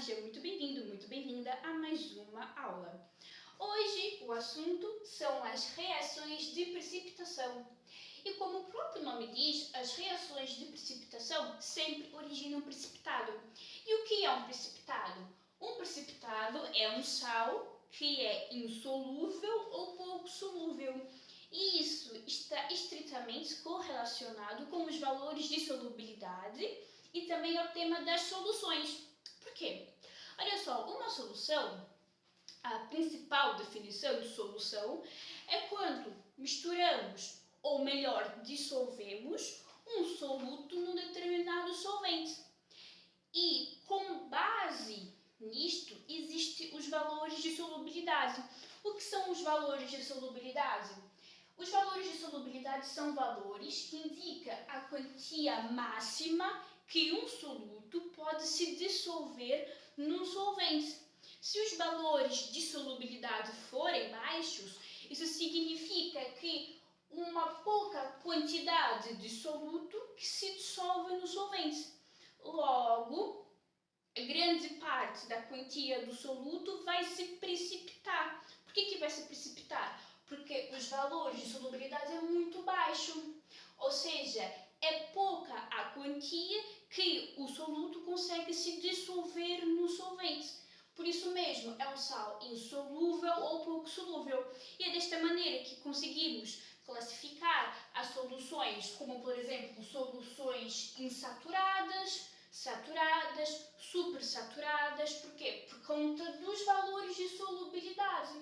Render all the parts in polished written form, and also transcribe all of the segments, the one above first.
seja muito bem-vindo, muito bem-vinda a mais uma aula. Hoje o assunto são as reações de precipitação. E como o próprio nome diz, as reações de precipitação sempre originam precipitado. E o que é um precipitado? Um precipitado é um sal que é insolúvel ou pouco solúvel. E isso está estritamente correlacionado com os valores de solubilidade e também ao tema das soluções. Por quê? Olha só, uma solução, a principal definição de solução é quando misturamos, ou melhor, dissolvemos um soluto num determinado solvente. E com base nisto, existem os valores de solubilidade. O que são os valores de solubilidade? Os valores de solubilidade são valores que indicam a quantia máxima que um soluto pode se dissolver num solvente. Se os valores de solubilidade forem baixos, isso significa que uma pouca quantidade de soluto que se dissolve no solvente. Logo, a grande parte da quantia do soluto vai se precipitar. Por que vai se precipitar? Porque os valores de solubilidade é muito baixo, ou seja, é pouca a quantia que o soluto consegue se dissolver no solvente. Por isso mesmo, é um sal insolúvel ou pouco solúvel. E é desta maneira que conseguimos classificar as soluções, como por exemplo, soluções insaturadas, saturadas, supersaturadas. Porquê? Por conta dos valores de solubilidade.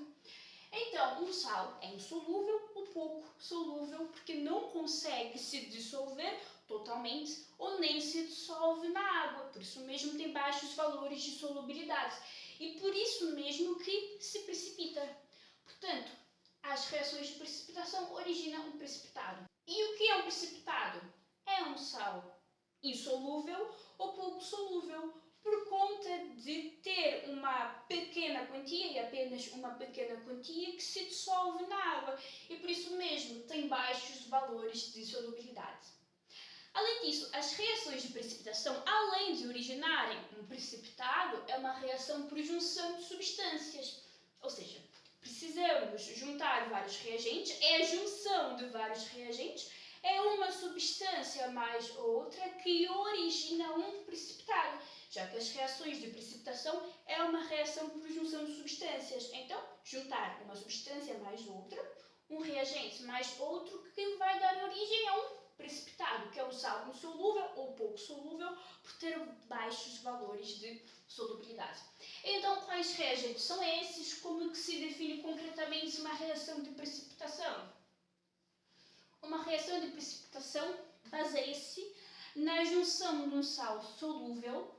Então, um sal é insolúvel ou pouco solúvel porque não consegue se dissolver totalmente ou nem se dissolve na água. Por isso mesmo tem baixos valores de solubilidade e por isso mesmo que se precipita. Portanto, as reações de precipitação originam um precipitado. E o que é um precipitado? É um sal insolúvel ou pouco solúvel, por conta de ter uma pequena quantia, e apenas uma pequena quantia, que se dissolve na água e por isso mesmo tem baixos valores de solubilidade. Além disso, as reações de precipitação, além de originarem um precipitado, é uma reação por junção de substâncias, ou seja, precisamos juntar vários reagentes, é a junção de vários reagentes, é uma substância mais outra que origina um precipitado, já que as reações de precipitação é uma reação por junção de substâncias. Então, juntar uma substância mais outra, um reagente mais outro, que vai dar origem a um precipitado, que é o sal insolúvel ou pouco solúvel, por ter baixos valores de solubilidade. Então, quais reagentes são esses? Como que se define concretamente uma reação de precipitação? Uma reação de precipitação baseia-se na junção de um sal solúvel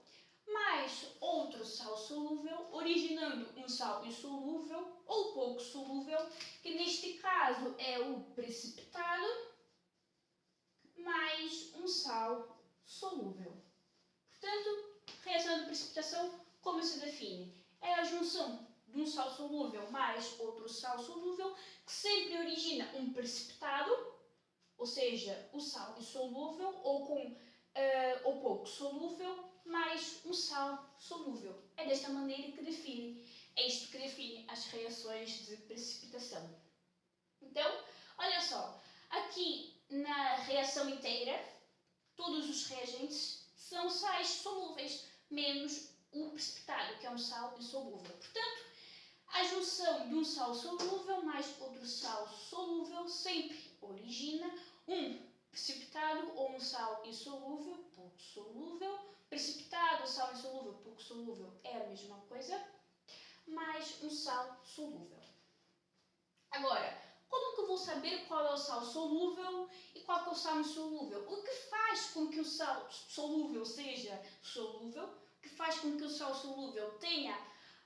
mais outro sal solúvel, originando um sal insolúvel ou pouco solúvel, que neste caso é o precipitado, mais um sal solúvel. Portanto, reação de precipitação, como se define? É a junção de um sal solúvel mais outro sal solúvel, que sempre origina um precipitado, ou seja, o sal insolúvel ou pouco solúvel, mais um sal solúvel. É desta maneira que define, é isto que define as reações de precipitação. Então, olha só, aqui na reação inteira, todos os reagentes são sais solúveis, menos o precipitado, que é um sal insolúvel. Portanto, a junção de um sal solúvel mais outro sal solúvel sempre origina um precipitado ou um sal insolúvel, pouco solúvel. Precipitado, sal insolúvel, pouco solúvel é a mesma coisa, mais um sal solúvel. Agora, como que eu vou saber qual é o sal solúvel e qual é o sal insolúvel? O que faz com que o sal solúvel seja solúvel? O que faz com que o sal solúvel tenha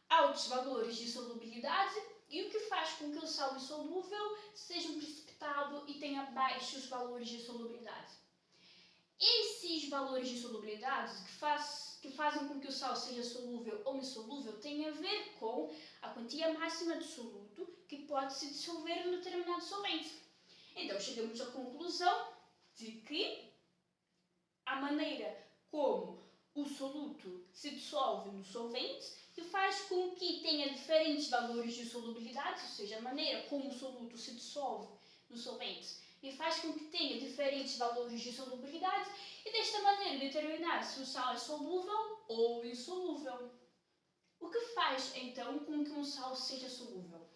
altos valores de solubilidade e o que faz com que o sal insolúvel seja um precipitado e tenha baixos valores de solubilidade? Esses valores de solubilidade que fazem com que o sal seja solúvel ou insolúvel têm a ver com a quantia máxima de soluto que pode se dissolver em determinado solvente. Então, chegamos à conclusão de que a maneira como o soluto se dissolve no solvente e faz com que tenha diferentes valores de solubilidade, ou seja, a maneira como o soluto se dissolve no solvente e faz com que tenha diferentes valores de solubilidade e desta maneira determinar se o sal é solúvel ou insolúvel. O que faz então com que um sal seja solúvel?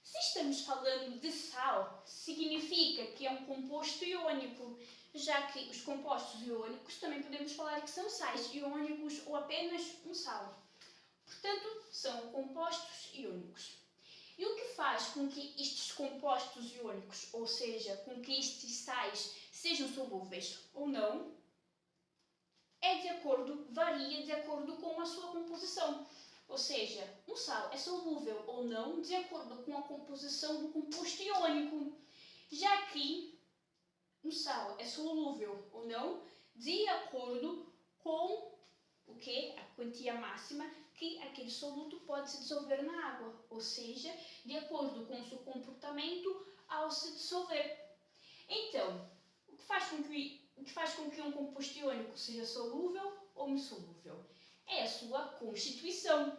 Se estamos falando de sal, significa que é um composto iônico, já que os compostos iônicos também podemos falar que são sais iônicos ou apenas um sal. Portanto, são compostos iônicos. E o que faz com que estes compostos iônicos, ou seja, com que estes sais sejam solúveis ou não, varia de acordo com a sua composição. Ou seja, um sal é solúvel ou não de acordo com a composição do composto iônico, já que um sal é solúvel ou não de acordo com o quê? A quantia máxima que aquele soluto pode se dissolver na água, ou seja, de acordo com o seu comportamento ao se dissolver. Então, o que faz com que um composto iônico seja solúvel ou insolúvel? É a sua constituição.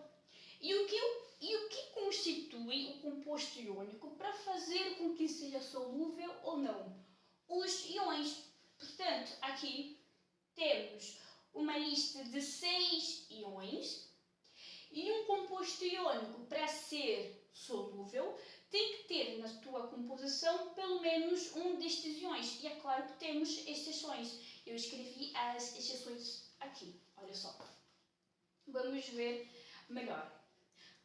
E o que constitui o composto iônico para fazer com que seja solúvel ou não? Os íons. Portanto, aqui temos uma lista de 6 íons e um composto iônico, para ser solúvel, tem que ter na sua composição pelo menos um destes íons. E é claro que temos exceções. Eu escrevi as exceções aqui. Olha só. Vamos ver melhor.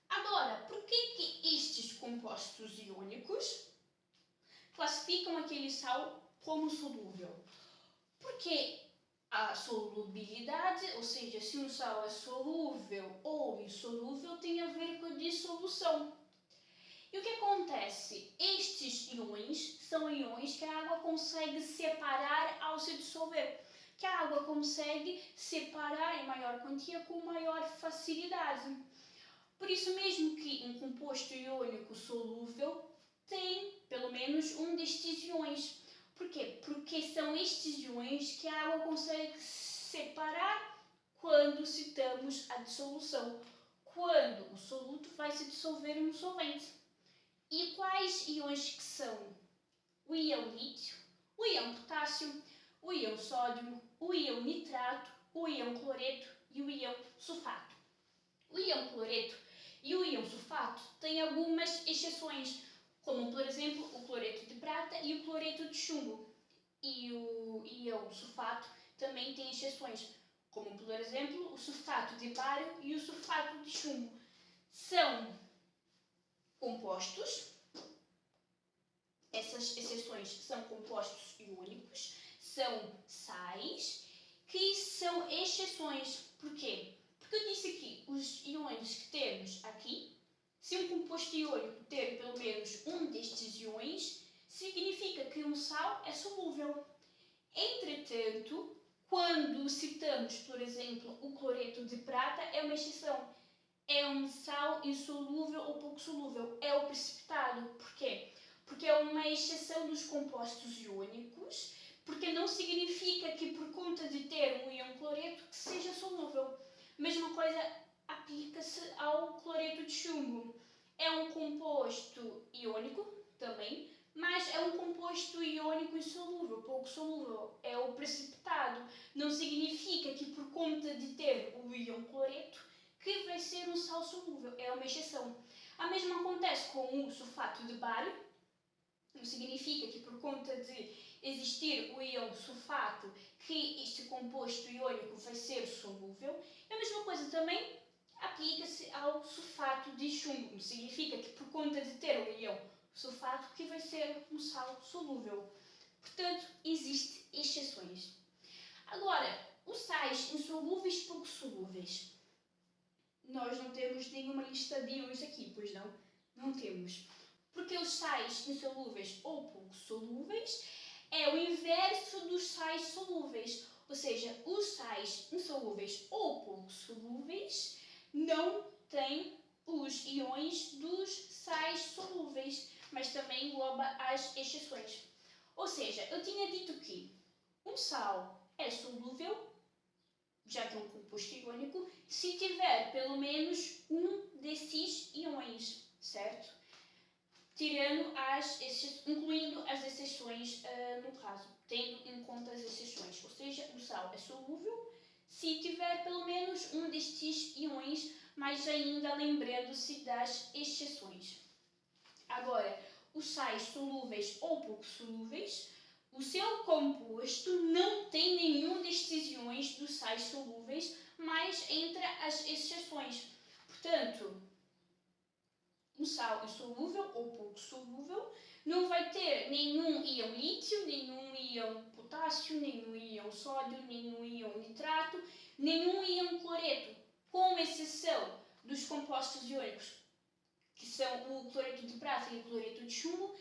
Agora, por que estes compostos iônicos classificam aquele sal como solúvel? Porque a solubilidade, ou seja, se um sal é solúvel ou insolúvel, tem a ver com a dissolução. E o que acontece? Estes íons são íons que a água consegue separar ao se dissolver, que a água consegue separar em maior quantia com maior facilidade. Por isso mesmo que um composto iônico solúvel tem pelo menos um destes íons. Por quê? Porque são estes íons que a água consegue separar quando citamos a dissolução, quando o soluto vai se dissolver no solvente. E quais íons que são? O íon lítio, o íon potássio, o íon sódio, o íon nitrato, o íon cloreto e o íon sulfato. O íon cloreto e o íon sulfato têm algumas exceções, como por exemplo o cloreto de prata e o cloreto de chumbo. E o íon sulfato também tem exceções, como por exemplo o sulfato de bário e o sulfato de chumbo. São compostos, essas exceções são compostos iônicos, são sais, que são exceções. Por quê? Porque eu disse aqui, os íons que temos aqui, se um composto iônico ter pelo menos um destes íons, significa que um sal é solúvel. Entretanto, quando citamos, por exemplo, o cloreto de prata, é uma exceção. É um sal insolúvel ou pouco solúvel. É o precipitado. Porquê? Porque é uma exceção dos compostos iônicos, porque não significa que por conta de ter um íon cloreto que seja solúvel. Mesma coisa aplica-se ao cloreto de chumbo. É um composto iônico também, mas é um composto iônico insolúvel, pouco solúvel. É o precipitado. Não significa que por conta de ter o íon cloreto que vai ser um sal solúvel. É uma exceção. A mesma acontece com o sulfato de bário. Não significa que por conta de existir o íon sulfato que este composto iônico vai ser solúvel. A mesma coisa também aplica-se ao sulfato de chumbo. Não significa que por conta de ter o íon sulfato que vai ser um sal solúvel. Portanto, existem exceções. Agora, os sais insolúveis pouco solúveis. Nós não temos nenhuma lista de íons aqui, pois não? Não temos. Porque os sais insolúveis ou pouco solúveis é o inverso dos sais solúveis. Ou seja, os sais insolúveis ou pouco solúveis não têm os íons dos sais solúveis, mas também engloba as exceções. Ou seja, eu tinha dito que um sal é solúvel já que é um composto iônico, se tiver pelo menos um desses íons, certo? Incluindo as exceções no caso, tendo em conta as exceções. Ou seja, o sal é solúvel se tiver pelo menos um destes íons, mas ainda lembrando-se das exceções. Agora, os sais solúveis ou pouco solúveis, o seu composto não tem nenhum destes íons dos sais solúveis, mas entre as exceções. Portanto, um sal insolúvel ou pouco solúvel não vai ter nenhum íon lítio, nenhum íon potássio, nenhum íon sódio, nenhum íon nitrato, nenhum íon cloreto, com exceção dos compostos iônicos, que são o cloreto de prata e o cloreto de chumbo.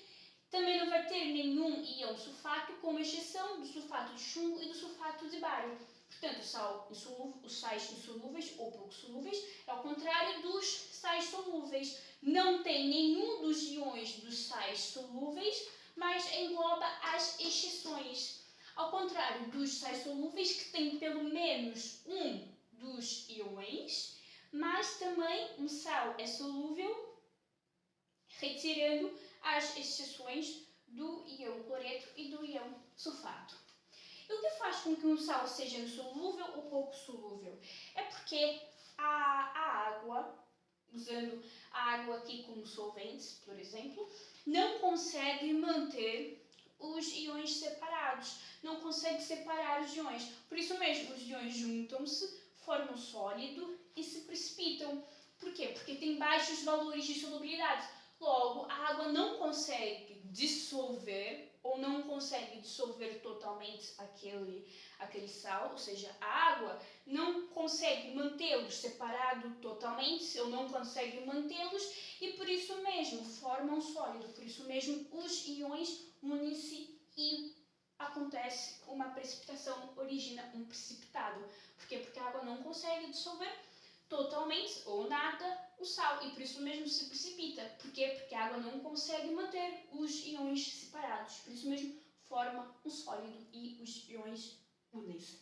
Também não vai ter nenhum íon sulfato, com exceção do sulfato de chumbo e do sulfato de bário. Portanto, os sais insolúveis ou pouco solúveis é ao contrário dos sais solúveis. Não tem nenhum dos íons dos sais solúveis, mas engloba as exceções. Ao contrário dos sais solúveis, que tem pelo menos um dos íons, mas também um sal é solúvel, retirando as exceções do íon cloreto e do íon sulfato. E o que faz com que um sal seja insolúvel ou pouco solúvel? É porque a água, usando a água aqui como solvente, por exemplo, não consegue manter os íons separados, não consegue separar os íons. Por isso mesmo, os íons juntam-se, formam sólido e se precipitam. Por quê? Porque tem baixos valores de solubilidade. Logo, a água não consegue dissolver ou não consegue dissolver totalmente aquele sal, ou seja, a água não consegue mantê-los separados totalmente, ou não consegue mantê-los e por isso mesmo formam sólido, por isso mesmo os íons unem-se e acontece uma precipitação, origina um precipitado. Por quê? Porque a água não consegue dissolver totalmente ou nada o sal e por isso mesmo se precipita. Por quê? Porque a água não consegue manter os íons separados, por isso mesmo forma um sólido e os íons unem-se.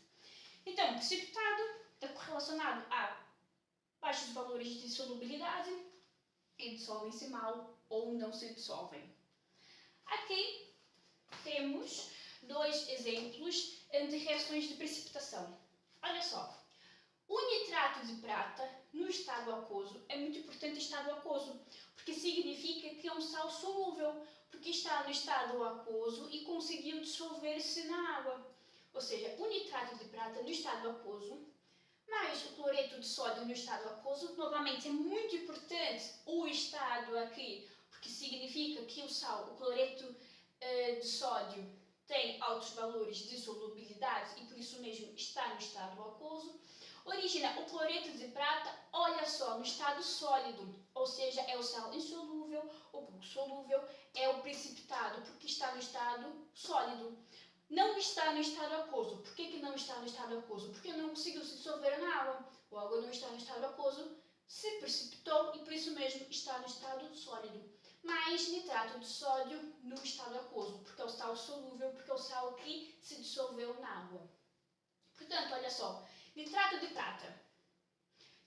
Então, precipitado está correlacionado a baixos valores de solubilidade e dissolvem-se mal ou não se dissolvem. Aqui temos dois exemplos de reações de precipitação. Olha só. O nitrato de prata, no estado aquoso, é muito importante o estado aquoso, porque significa que é um sal solúvel, porque está no estado aquoso e conseguiu dissolver-se na água. Ou seja, o nitrato de prata no estado aquoso, mais o cloreto de sódio no estado aquoso, novamente é muito importante o estado aqui, porque significa que o cloreto de sódio tem altos valores de solubilidade e por isso mesmo está no estado aquoso. Origina o cloreto de prata, olha só, no estado sólido, ou seja, é o sal insolúvel ou pouco solúvel, é o precipitado, porque está no estado sólido. Não está no estado aquoso. Por que não está no estado aquoso? Porque não conseguiu se dissolver na água. O água não está no estado aquoso, se precipitou e por isso mesmo está no estado sólido. Mais nitrato de sódio no estado aquoso, porque é o sal solúvel, porque é o sal que se dissolveu na água. Portanto, olha só, nitrato de prata.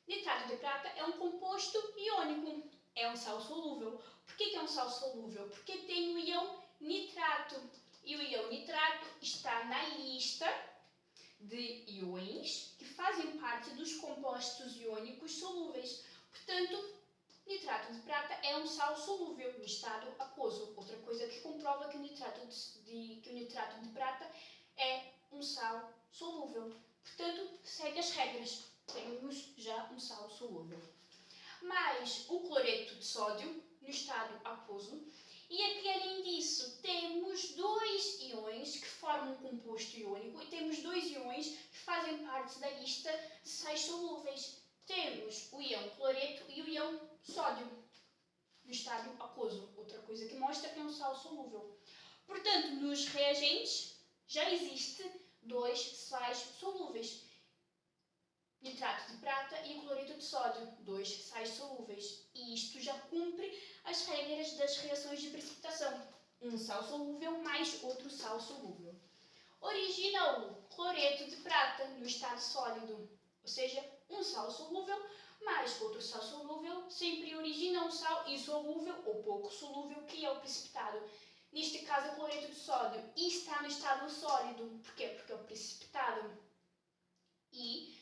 Nitrato de prata é um composto iônico, é um sal solúvel. Por que é um sal solúvel? Porque tem o íon nitrato. E o íon nitrato está na lista de íons que fazem parte dos compostos iônicos solúveis. Portanto, nitrato de prata é um sal solúvel no estado aquoso. Outra coisa que comprova que o nitrato de prata é um sal solúvel. Portanto, segue as regras. Temos já um sal solúvel. Mais o cloreto de sódio no estado aquoso. E aqui, além disso, temos dois íons que formam um composto iônico e temos dois íons que fazem parte da lista de sais solúveis. Temos o íon cloreto e o íon sódio no estado aquoso. Outra coisa que mostra que é um sal solúvel. Portanto, nos reagentes já existe dois sais solúveis. Nitrato de prata e cloreto de sódio, dois sais solúveis. E isto já cumpre as regras das reações de precipitação. Um sal solúvel mais outro sal solúvel. origina o cloreto de prata no estado sólido, ou seja, um sal solúvel mais outro sal solúvel sempre origina um sal insolúvel ou pouco solúvel, que é o precipitado. Neste caso, o cloreto de sódio está no estado sólido. Porquê? Porque é o precipitado. E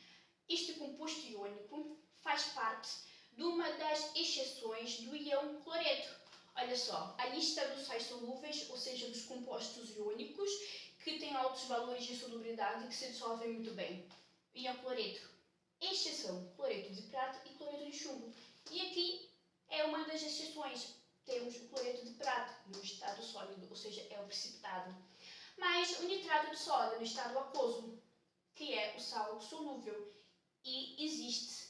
este composto iônico faz parte de uma das exceções do íon cloreto. Olha só, a lista dos sais solúveis, ou seja, dos compostos iônicos, que têm altos valores de solubilidade e que se dissolvem muito bem. Íon cloreto. Exceção, cloreto de prata e cloreto de chumbo. E aqui é uma das exceções. Temos o cloreto de prata no estado sólido, ou seja, é o precipitado. Mas o nitrato de sódio no estado aquoso, que é o sal solúvel. E existe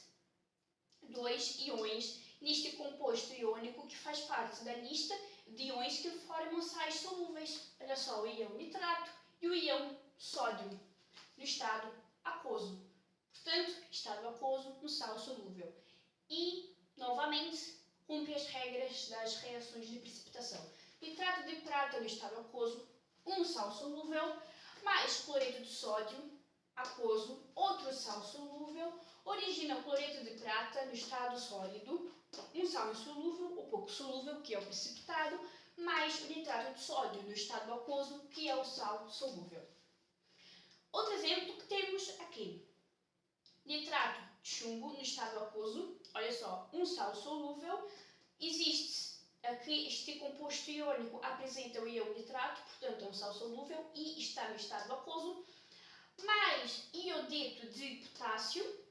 2 íons neste composto iônico que faz parte da lista de íons que formam sais solúveis. Olha só, o íon nitrato e o íon sódio no estado aquoso. Portanto, estado aquoso no sal solúvel. E, novamente, cumpre as regras das reações de precipitação. Nitrato de prata no estado aquoso, um sal solúvel, mais cloreto de sódio, aquoso, outro sal solúvel, origina o cloreto de prata no estado sólido, um sal insolúvel ou pouco solúvel, que é o precipitado, mais o nitrato de sódio no estado aquoso, que é o sal solúvel. Outro exemplo que temos aqui. Nitrato de chumbo no estado aquoso, olha só, um sal solúvel. Existe aqui este composto iônico apresenta o íon nitrato, portanto é um sal solúvel e está no estado aquoso, mais iodeto de potássio,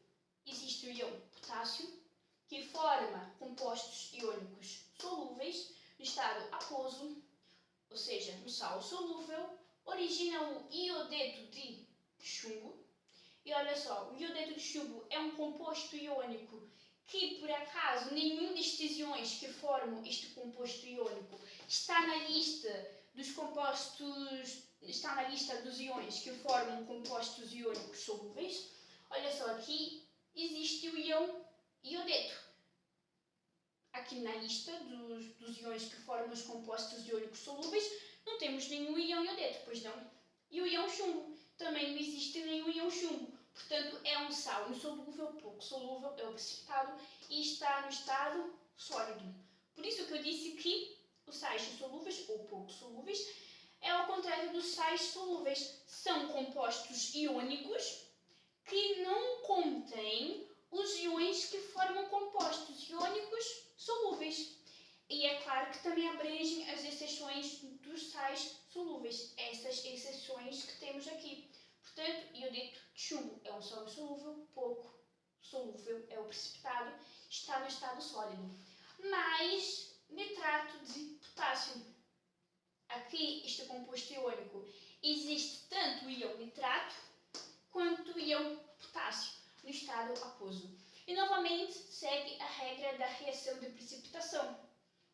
existe o íon potássio, que forma compostos iônicos solúveis no estado aquoso, ou seja, no sal solúvel, origina o iodeto de chumbo. E olha só, o iodeto de chumbo é um composto iônico que, por acaso, nenhum destes íons que formam este composto iônico está na lista dos compostos, está na lista dos íons que formam compostos iônicos solúveis. Olha só, aqui existe o íon iodeto. Aqui na lista dos íons que formam os compostos iônicos solúveis, não temos nenhum íon iodeto, pois não? E o íon chumbo, também não existe nenhum íon chumbo. Portanto, é um sal insolúvel, pouco solúvel, é o precipitado e está no estado sólido. Por isso que eu disse que os sais insolúveis ou pouco solúveis é ao contrário dos sais solúveis. São compostos iônicos que não contêm os íons que formam compostos iônicos solúveis. E é claro que também abrangem as exceções dos sais solúveis, essas exceções que temos aqui. Portanto, iodeto de chumbo é um sal insolúvel, pouco solúvel, é o precipitado, está no estado sólido. Mais nitrato de potássio. Aqui, este composto iônico, existe tanto o íon nitrato quanto o íon potássio no estado aquoso. E novamente segue a regra da reação de precipitação.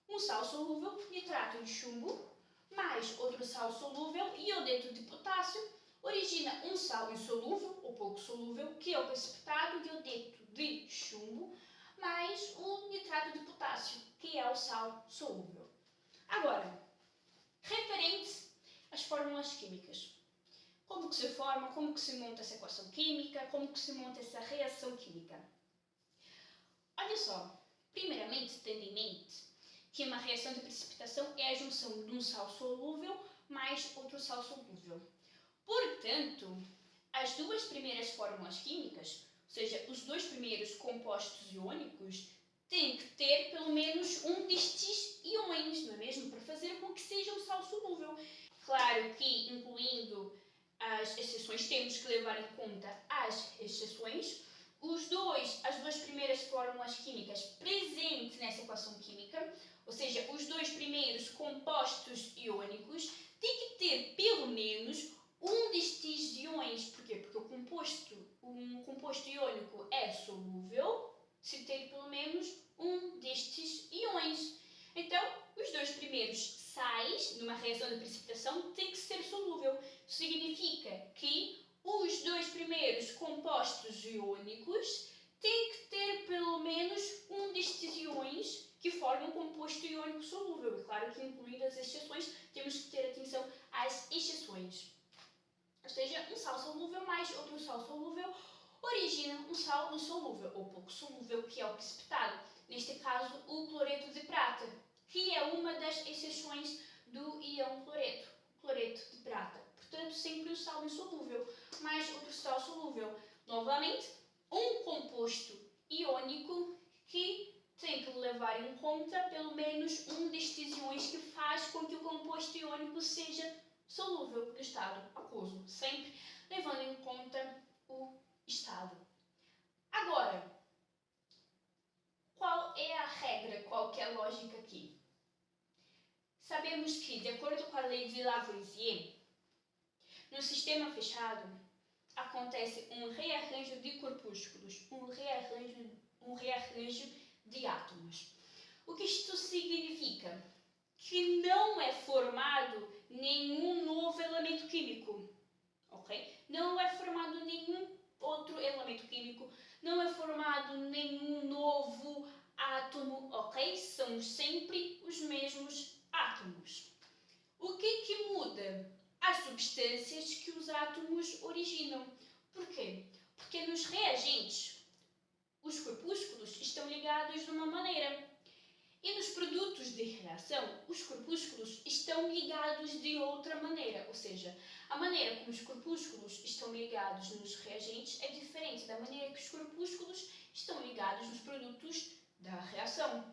Um sal solúvel, nitrato de chumbo, mais outro sal solúvel, iodeto de potássio, origina um sal insolúvel ou pouco solúvel, que é o precipitado iodeto de chumbo, mais o nitrato de potássio, que é o sal solúvel. Agora, referente às fórmulas químicas. Como que se forma, como que se monta essa equação química, como que se monta essa reação química. Olha só, primeiramente, tendo em mente que uma reação de precipitação é a junção de um sal solúvel mais outro sal solúvel. Portanto, as duas primeiras fórmulas químicas, ou seja, os dois primeiros compostos iônicos, têm que ter pelo menos um destes íons, não é mesmo? Para fazer com que seja um sal solúvel. Claro que, incluindo as exceções, temos que levar em conta as exceções. As duas primeiras fórmulas químicas presentes nessa equação química, ou seja, os dois primeiros compostos iônicos, têm que ter pelo menos um destes íons. Porquê? Porque um composto iônico é solúvel se ter pelo menos um destes íons. Então, os dois primeiros sais, numa reação de precipitação, têm que ser solúvel. Significa que os dois primeiros compostos iônicos têm que ter pelo menos um destes íons que formam um composto iônico solúvel. E claro que, incluindo as exceções, temos que ter atenção às exceções. Ou seja, um sal solúvel mais outro sal solúvel origina um sal insolúvel ou pouco solúvel, que é o precipitado. Neste caso, o cloreto de prata, que é uma das exceções do íon cloreto, cloreto de prata. Portanto, sempre o sal insolúvel mais outro sal solúvel. Novamente, um composto iônico que tem que levar em conta pelo menos um destes íons que faz com que o composto iônico seja solúvel no estado aquoso, sempre levando em conta o estado. Agora, qual é a regra, qual que é a lógica aqui? Sabemos que, de acordo com a lei de Lavoisier, no sistema fechado acontece um rearranjo de corpúsculos, um rearranjo de átomos. O que isto significa? Que não é formado nenhum novo elemento químico, ok? Não é formado nenhum outro elemento químico, não é formado nenhum novo átomo, ok? São sempre os mesmos átomos. O que muda? As substâncias que os átomos originam. Por quê? Porque nos reagentes, os corpúsculos estão ligados de uma maneira. E nos produtos de reação, os corpúsculos estão ligados de outra maneira. Ou seja, a maneira como os corpúsculos estão ligados nos reagentes é diferente da maneira que os corpúsculos estão ligados nos produtos da reação.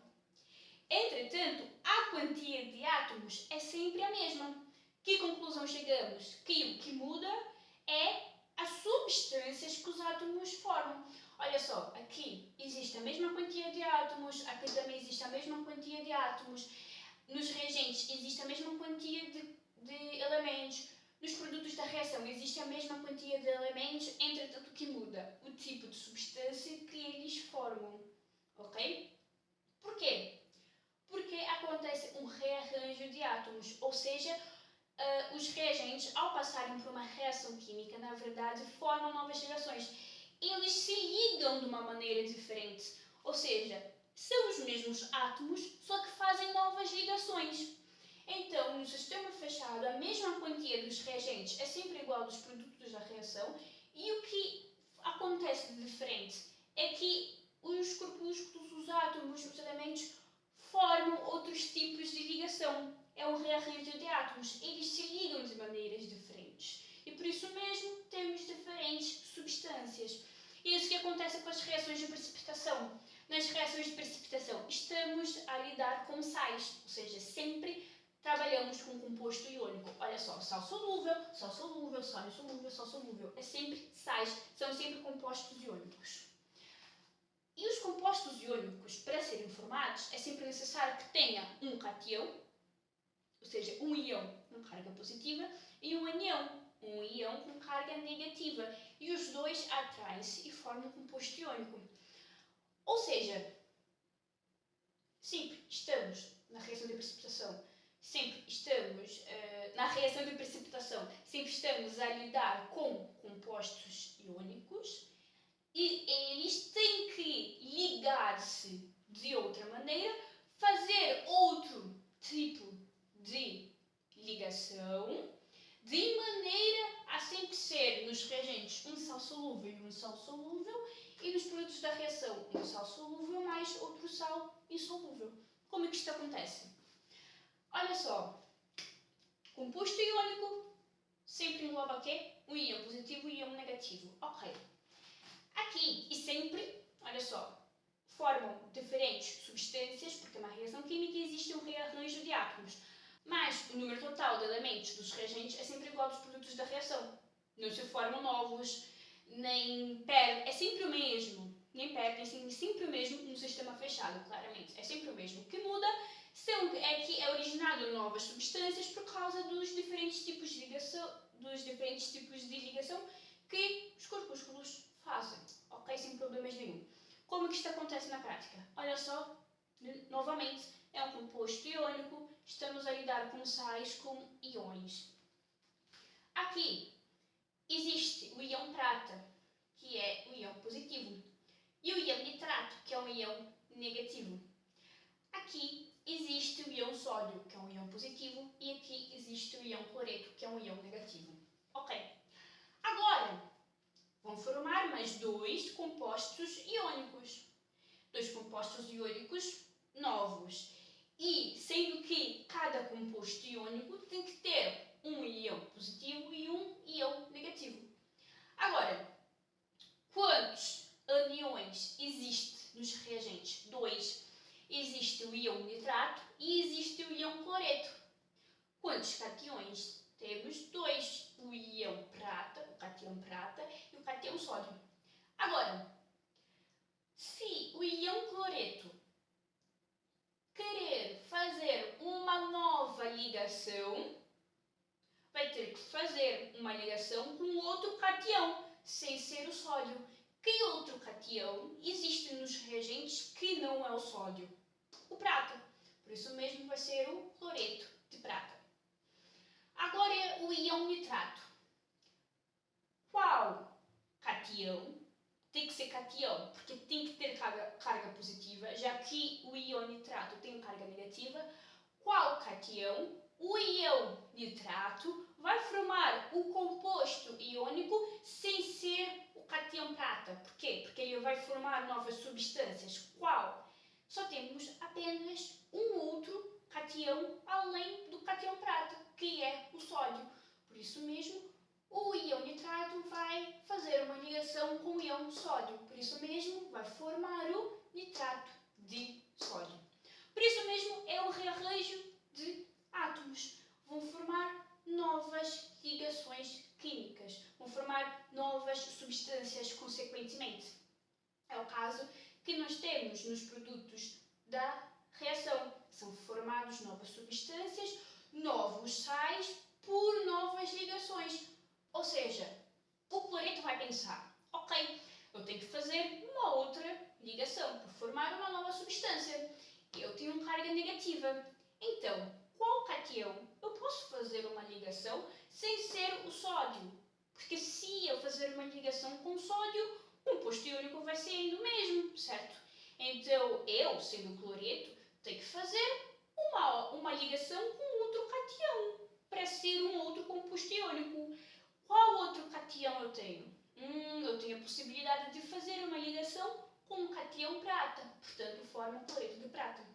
Entretanto, a quantia de átomos é sempre a mesma. Que conclusão chegamos? Que o que muda é as substâncias que os átomos formam. Olha só, aqui existe a mesma quantia de átomos, aqui também existe a mesma quantia de átomos, nos reagentes existe a mesma quantia de elementos, nos produtos da reação existe a mesma quantia de elementos, entretanto o que muda? O tipo de substância que eles formam, ok? Porquê? Porque acontece um rearranjo de átomos, ou seja, os reagentes, ao passarem por uma reação química, na verdade, formam novas ligações. Eles se ligam de uma maneira diferente, ou seja, são os mesmos átomos, só que fazem novas ligações. Então, no sistema fechado, a mesma quantia dos reagentes é sempre igual aos produtos da reação, e o que acontece de diferente é que os corpúsculos, os átomos, os elementos formam outros tipos de ligação. É um rearranjo de átomos. Eles se ligam de maneiras diferentes. E por isso mesmo temos diferentes substâncias. E é isso que acontece com as reações de precipitação. Nas reações de precipitação estamos a lidar com sais, ou seja, sempre trabalhamos com um composto iônico. Olha só, sal solúvel, sal solúvel, sal insolúvel, sal solúvel. É sempre sais, são sempre compostos iônicos. E os compostos iônicos, para serem formados, é sempre necessário que tenha um cátion, ou seja, um íon com carga positiva, e um íon com carga negativa. E os dois atraem-se e formam um composto iônico. Ou seja, sempre estamos na reação de precipitação, sempre estamos a lidar com compostos iônicos, e eles têm que ligar-se de outra maneira, fazer outro tipo de ligação, de maneira a sempre ser nos reagentes um sal solúvel e um sal solúvel, e nos produtos da reação um sal solúvel mais outro sal insolúvel. Como é que isto acontece? Olha só, composto iônico sempre engloba o quê? Um íon positivo e um íon negativo. Ok. Aqui, e sempre, olha só, formam diferentes substâncias, porque é uma reação química e existe um rearranjo de átomos. Mas o número total de elementos dos reagentes é sempre igual aos produtos da reação. Não se formam novos, nem perdem, é sempre o mesmo. Nem perdem, é sempre o mesmo no sistema fechado, claramente. É sempre o mesmo. O que muda é que é originado novas substâncias por causa dos diferentes tipos de ligação, que os corpúsculos fazem, ok? Sem problemas nenhum. Como que isto acontece na prática? Olha só, novamente, é um composto iônico, estamos a lidar com sais com íons. Aqui existe o íon prata, que é o íon positivo, e o íon nitrato, que é um íon negativo. Aqui existe o íon sódio, que é um íon positivo, e aqui existe o íon cloreto, que é um íon negativo. Ok. vão formar mais 2 compostos iônicos. 2 compostos iônicos novos. E sendo que cada composto iônico tem que ter um íon positivo e um íon negativo. Agora, quantos aniões existem nos reagentes? 2. Existe o íon nitrato e existe o íon cloreto. Quantos cationes? Temos 2. O íon prata, o cátion prata e o cátion sódio. Agora, se o íon cloreto querer fazer uma nova ligação, vai ter que fazer uma ligação com outro cátion, sem ser o sódio. Que outro cátion existe nos reagentes que não é o sódio? O prata. Por isso mesmo vai ser o cloreto de prata. Agora o íon nitrato. Qual cátion? Tem que ser cátion, porque tem que ter carga positiva, já que o íon nitrato tem carga negativa. Qual cátion? O íon nitrato vai formar o composto iônico sem ser o cátion prata. Por quê? Porque ele vai formar novas substâncias. Qual? Só temos apenas um outro cátion além do cátion prata, que é o sódio. Por isso mesmo, o íon nitrato vai fazer uma ligação com o íon sódio. Por isso mesmo, vai formar o nitrato de sódio. Por isso mesmo, é o rearranjo de átomos. Vão formar novas ligações químicas. Vão formar novas substâncias consequentemente. É o caso que nós temos nos produtos da reação. São formados novas substâncias, novos sais por novas ligações. Ou seja, o cloreto vai pensar, ok, eu tenho que fazer uma outra ligação para formar uma nova substância. Eu tenho carga negativa. Então, qual cátion eu posso fazer uma ligação sem ser o sódio? Porque se eu fazer uma ligação com sódio, o composto iônico vai ser ainda o mesmo, certo? Então, eu, sendo o cloreto, tenho que fazer uma ligação com outro cátion para ser um outro composto iônico. Qual outro cátion eu tenho? Eu tenho a possibilidade de fazer uma ligação com o cátion prata, portanto, forma o cloreto de prata.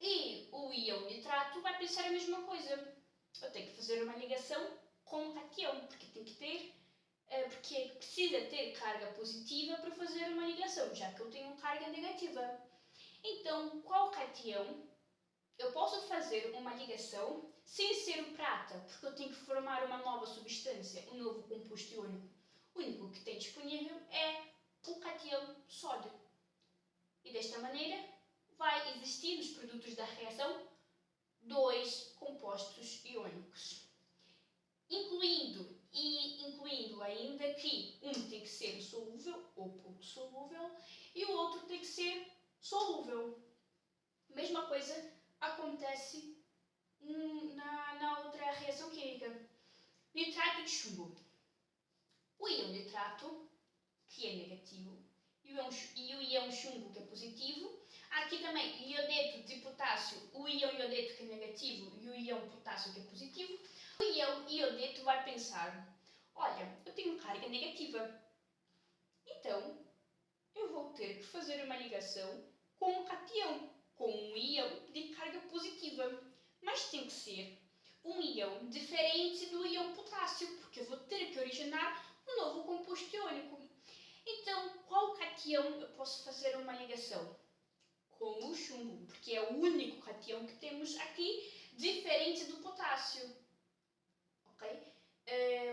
E o íon nitrato vai pensar a mesma coisa. Eu tenho que fazer uma ligação com o cátion, porque precisa ter carga positiva para fazer uma ligação, já que eu tenho carga negativa. Então, qual cátion eu posso fazer uma ligação sem ser o prata, porque eu tenho que formar uma nova substância, um novo composto iônico. O único que tem disponível é o cátion sódio. E desta maneira vai existir nos produtos da reação 2 compostos iônicos. Incluindo ainda que um tem que ser solúvel ou pouco solúvel e o outro tem que ser solúvel. Mesma coisa acontece na outra reação química. Nitrato de chumbo. O íon nitrato, que é negativo, e o íon chumbo, que é positivo. Aqui também iodeto de potássio, o íon iodeto, que é negativo, e o íon potássio, que é positivo. O íon iodeto vai pensar, olha, eu tenho carga negativa, então eu vou ter que fazer uma ligação com um cátion, com um íon de carga positiva. Mas tem que ser um íon diferente do íon potássio, porque eu vou ter que originar um novo composto iônico. Então, qual cátion eu posso fazer uma ligação? Com o chumbo, porque é o único cátion que temos aqui diferente do potássio. Ok?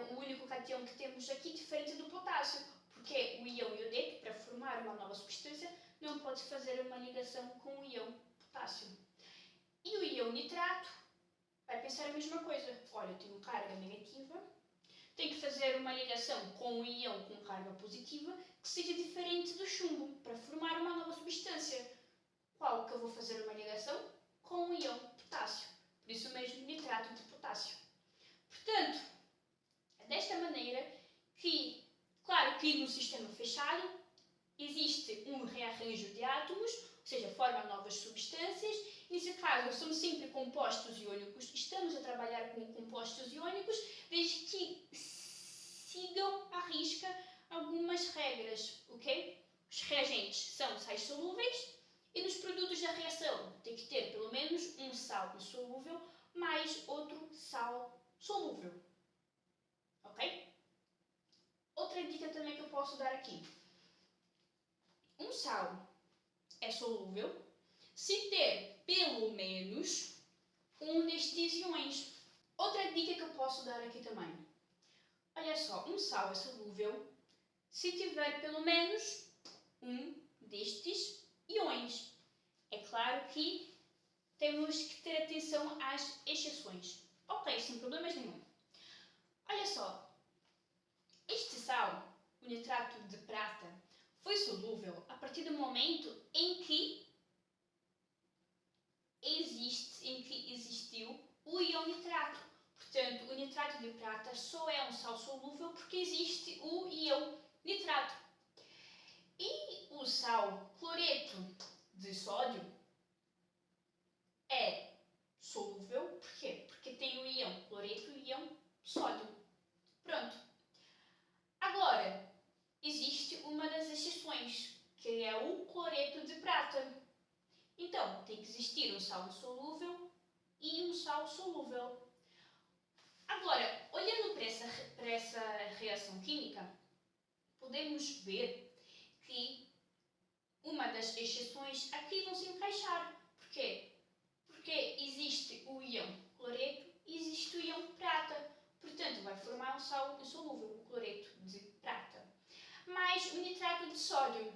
O único cátion que temos aqui diferente do potássio, porque o íon iodeto, para formar uma nova substância, não pode fazer uma ligação com o íon potássio. E o íon nitrato vai pensar a mesma coisa. Olha, eu tenho carga negativa, tenho que fazer uma ligação com o íon com carga positiva que seja diferente do chumbo, para formar uma nova substância. Qual que eu vou fazer uma ligação? Com o íon potássio. Por isso mesmo, nitrato de potássio. Portanto, é desta maneira que, claro que no sistema fechado, existe um rearranjo de átomos, ou seja, forma novas substâncias. Nesse caso, são sempre compostos iônicos. Estamos a trabalhar com compostos iônicos, desde que sigam à risca algumas regras, ok? Os reagentes são sais solúveis e nos produtos da reação tem que ter pelo menos um sal insolúvel mais outro sal solúvel, ok? Outra dica também que eu posso dar aqui. Um sal é solúvel se ter pelo menos um destes iões. Outra dica que eu posso dar aqui também. Olha só, um sal é solúvel se tiver pelo menos um destes iões. É claro que temos que ter atenção às exceções. Ok, sem problemas nenhum. Olha só, este sal, o nitrato de prata, foi solúvel a partir do momento em que existiu o íon nitrato. Portanto, o nitrato de prata só é um sal solúvel porque existe o íon nitrato. E o sal cloreto de sódio é solúvel, porquê? Porque tem o íon cloreto e o íon sódio. Pronto. Agora, existe uma das exceções, que é o cloreto de prata. Então, tem que existir um sal insolúvel e um sal solúvel. Agora, olhando para essa reação química, podemos ver que uma das exceções aqui vão se encaixar. Porquê? Porque existe o íon cloreto e existe o íon prata. Portanto, vai formar um sal insolúvel, o cloreto de prata. Mais o nitrato de sódio.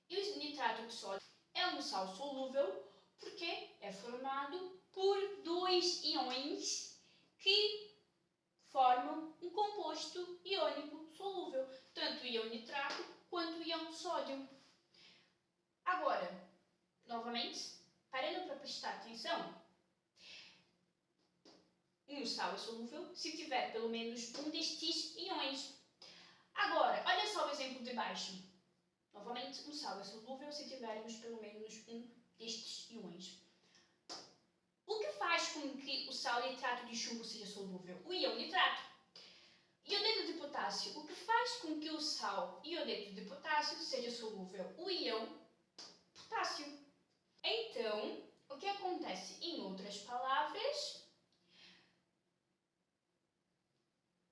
E o nitrato de sódio é um sal solúvel porque é formado por dois íons que formam um composto iônico solúvel, tanto o íon nitrato quanto o íon sódio. Agora, novamente, parando para prestar atenção, um sal é solúvel se tiver pelo menos um destes íons. Agora, olha só o exemplo de baixo. Novamente, um sal é solúvel se tivermos pelo menos um destes íons. O que faz com que o sal nitrato de chumbo seja solúvel? O íon nitrato. Iodeto de potássio. O que faz com que o sal iodeto de potássio seja solúvel? O íon potássio. Então, o que acontece? Em outras palavras,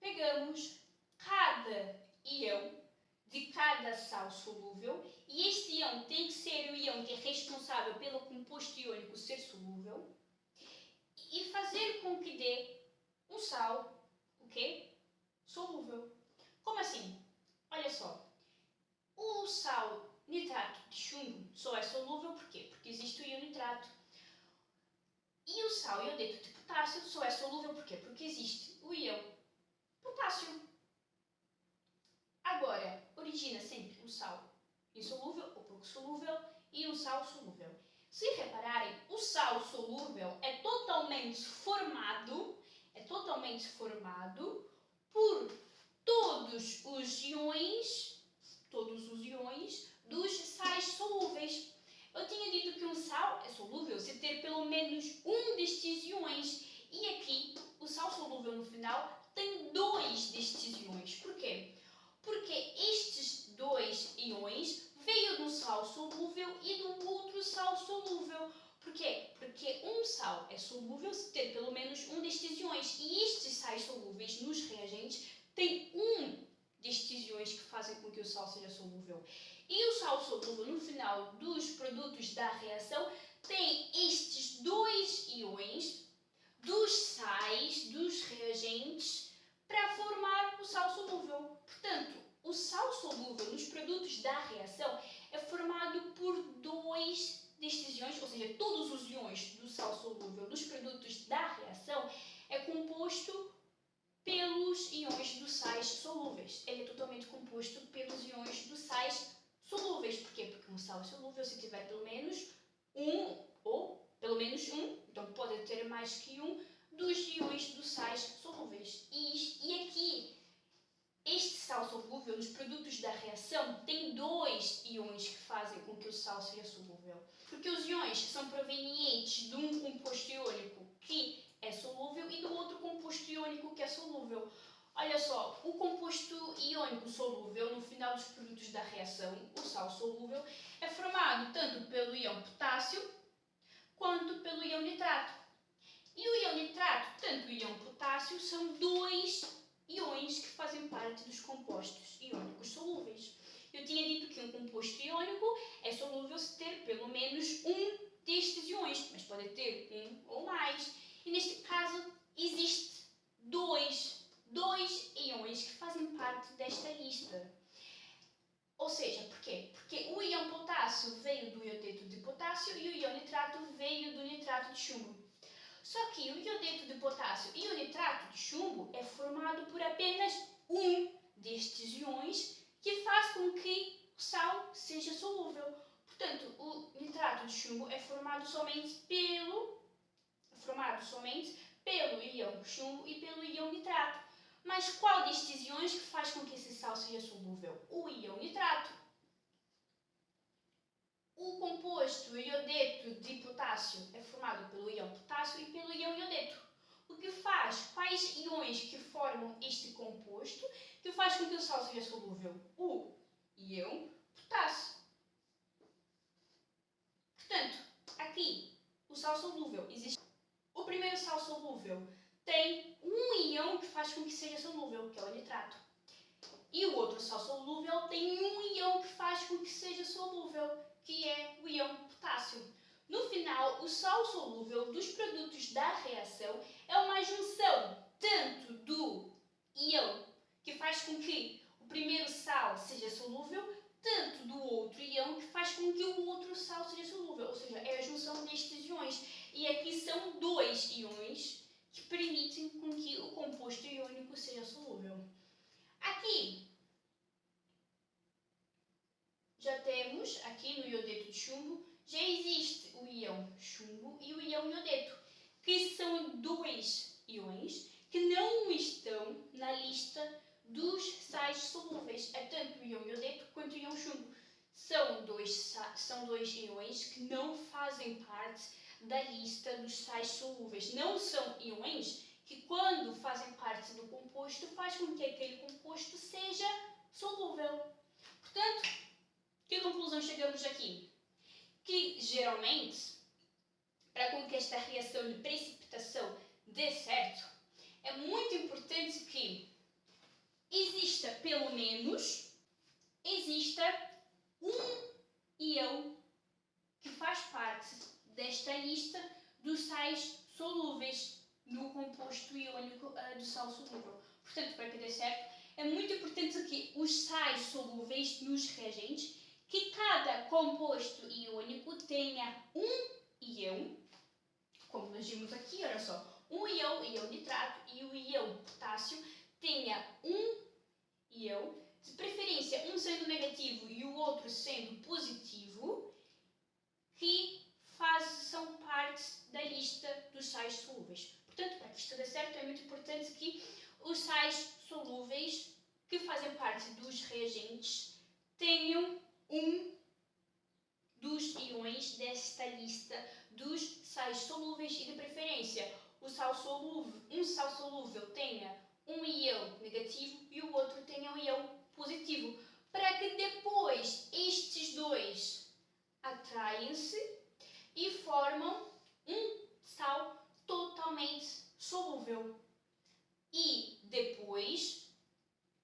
pegamos cada íon de cada sal solúvel e este íon tem que ser o íon que é responsável pelo composto iônico ser solúvel e fazer com que dê um sal, o quê? Solúvel. Como assim? Olha só, o sal nitrato de chumbo só é solúvel por quê? Porque existe o íon nitrato. E o sal iodeto de potássio só é solúvel por quê? Porque existe o íon potássio. Agora, origina sempre um sal insolúvel ou pouco solúvel e um sal solúvel. Se repararem, o sal solúvel é totalmente formado por todos os íons dos sais solúveis. Eu tinha dito que um sal é solúvel se ter pelo menos um destes íons. E aqui, o sal solúvel no final tem dois destes íons. Porquê? Porque estes dois íons veio de um sal solúvel e do outro sal solúvel. Porquê? Porque um sal é solúvel se ter pelo menos um destes íons. E estes sais solúveis nos reagentes têm um destes íons que fazem com que o sal seja solúvel. E o sal solúvel, no final dos produtos da reação, tem estes dois íons dos sais, dos reagentes, para formar o sal solúvel. Portanto, o sal solúvel nos produtos da reação é formado por dois destes íons, ou seja, todos os íons do sal solúvel nos produtos da reação é composto pelos íons dos sais solúveis. Ele é totalmente composto pelos íons dos sais solúveis. Porquê? Porque um sal é solúvel se tiver pelo menos um, ou pelo menos um, então pode ter mais que um, dos íons dos sais solúveis. E aqui, este sal solúvel nos produtos da reação tem dois íons que fazem com que o sal seja solúvel. Porque os íons são provenientes de um composto iônico que é solúvel e do outro composto iônico que é solúvel. Olha só, o composto iônico solúvel no final dos produtos da reação, o sal solúvel, é formado tanto pelo íon potássio quanto pelo íon nitrato. E o íon nitrato, tanto o íon potássio, são dois íons que fazem parte dos compostos iônicos solúveis. Eu tinha dito que um composto iônico é solúvel se ter pelo menos um destes íons, mas pode ter um ou mais. E neste caso existe dois íons que fazem parte desta lista. Ou seja, porquê? Porque o íon potássio veio do iodeto de potássio e o íon nitrato veio do nitrato de chumbo. Só que o iodeto de potássio e o nitrato de chumbo é formado por apenas um destes íons que faz com que o sal seja solúvel. Portanto, o nitrato de chumbo é formado somente pelo íon chumbo e pelo íon nitrato. Mas qual destes íons que faz com que esse sal seja solúvel? O íon nitrato. O composto iodeto de potássio é formado pelo íon potássio e pelo íon iodeto. O que faz? Quais íons que formam este composto que faz com que o sal seja solúvel? O íon potássio. Portanto, aqui, o sal solúvel existe. O primeiro sal solúvel tem um íon que faz com que seja solúvel, que é o nitrato. E o outro sal solúvel tem um íon que faz com que seja solúvel, que é o íon potássio. No final, o sal solúvel dos produtos da reação é uma junção tanto do íon que faz com que o primeiro sal seja solúvel, tanto do outro íon que faz com que o outro sal seja solúvel. Ou seja, é a junção destes íons. E aqui são dois íons que permitem com que o composto iônico seja solúvel. Aqui já temos, aqui no iodeto de chumbo, já existe o íon chumbo e o íon iodeto, que são dois íons que não estão na lista dos sais solúveis. É tanto o íon iodeto quanto o íon chumbo. São dois íons que não fazem parte da lista dos sais solúveis. Não são íons que, quando fazem parte do composto, faz com que aquele composto seja solúvel. Portanto, que conclusão chegamos aqui? Que, geralmente, para com que esta reação de precipitação dê certo, é muito importante que exista pelo menos um íon que faz parte desta lista dos sais solúveis no composto iônico do sal solúvel. Portanto, para que dê certo, é muito importante que os sais solúveis nos reagentes, que cada composto iônico tenha um íon, como nós vimos aqui, olha só, um íon nitrato, e o íon potássio tenha um íon, de preferência um sendo negativo e o outro sendo positivo, que façam parte da lista dos sais solúveis. Portanto, para que isto dê certo, é muito importante que os sais solúveis que fazem parte dos reagentes tenham um dos íons desta lista dos sais solúveis e, de preferência, um sal solúvel tenha um íon negativo e o outro tenha um íon positivo, para que depois estes dois atraem-se e formam um sal totalmente solúvel. E depois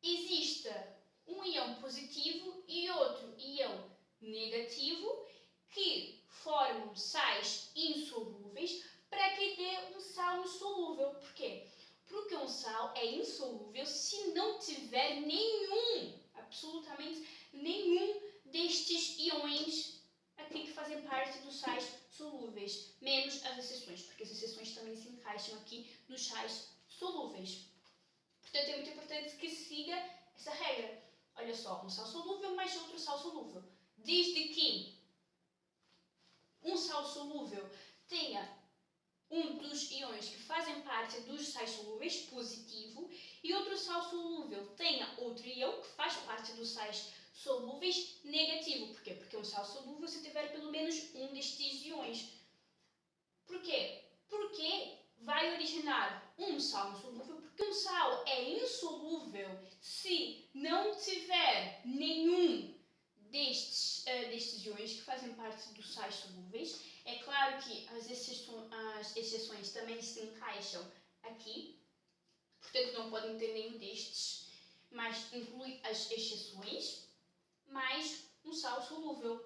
exista um íon positivo e outro íon negativo que formam sais insolúveis para que dê um sal insolúvel. Porquê? Porque um sal é insolúvel se não tiver absolutamente nenhum destes íons aqui que fazem parte dos sais solúveis, menos as exceções, porque as exceções também se encaixam aqui nos sais solúveis. Portanto, é muito importante que se siga essa regra. Olha só, um sal solúvel mais outro sal solúvel. Desde que um sal solúvel tenha um dos íons que fazem parte dos sais solúveis, positivo, e outro sal solúvel tenha outro íon que faz parte dos sais solúveis, negativo. Porquê? Porque um sal solúvel se tiver pelo menos um destes íons. Porquê? Porque vai originar um sal insolúvel, porque um um sal é insolúvel se não tiver nenhum destes íons que fazem parte dos sais solúveis. É claro que as exceções também se encaixam aqui, portanto não podem ter nenhum destes, mas inclui as exceções, mais um sal solúvel,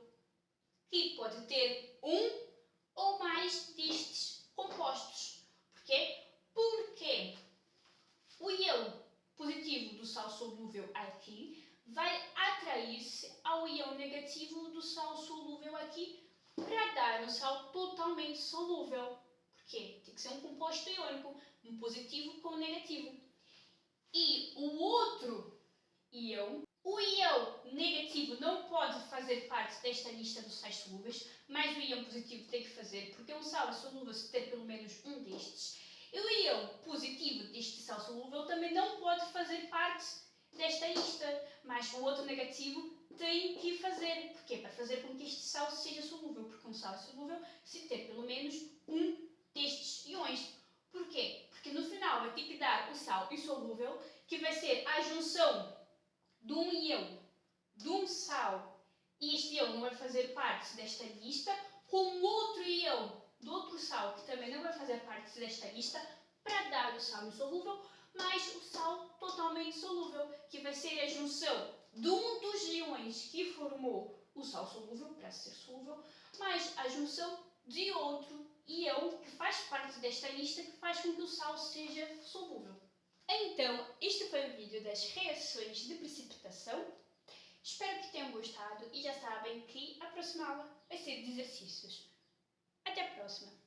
que pode ter um ou mais destes compostos. Porquê? Porque o íon positivo do sal solúvel aqui vai atrair-se ao íon negativo do sal solúvel aqui para dar um sal totalmente solúvel. Porquê? Tem que ser um composto iônico, um positivo com um negativo. E o outro íon, o íon negativo não pode fazer parte desta lista dos sais solúveis, mas o íon positivo tem que fazer, porque um sal é solúvel se ter pelo menos um destes. E o íon positivo deste sal solúvel também não pode fazer parte desta lista, mas o outro negativo tem que fazer. Porquê? Para fazer com que este sal seja solúvel, porque um sal é solúvel se ter pelo menos um destes íons. Porquê? Porque no final vai ter que dar o sal insolúvel, que vai ser a junção de um íon, de um sal, e este íon não vai fazer parte desta lista, com outro íon de outro sal, que também não vai fazer parte desta lista, para dar o sal insolúvel, mais o sal totalmente solúvel, que vai ser a junção de um dos íons que formou o sal solúvel, para ser solúvel, mais a junção de outro íon que faz parte desta lista, que faz com que o sal seja solúvel. Então, este foi o vídeo das reações de precipitação. Espero que tenham gostado e já sabem que a próxima aula vai ser de exercícios. Até a próxima!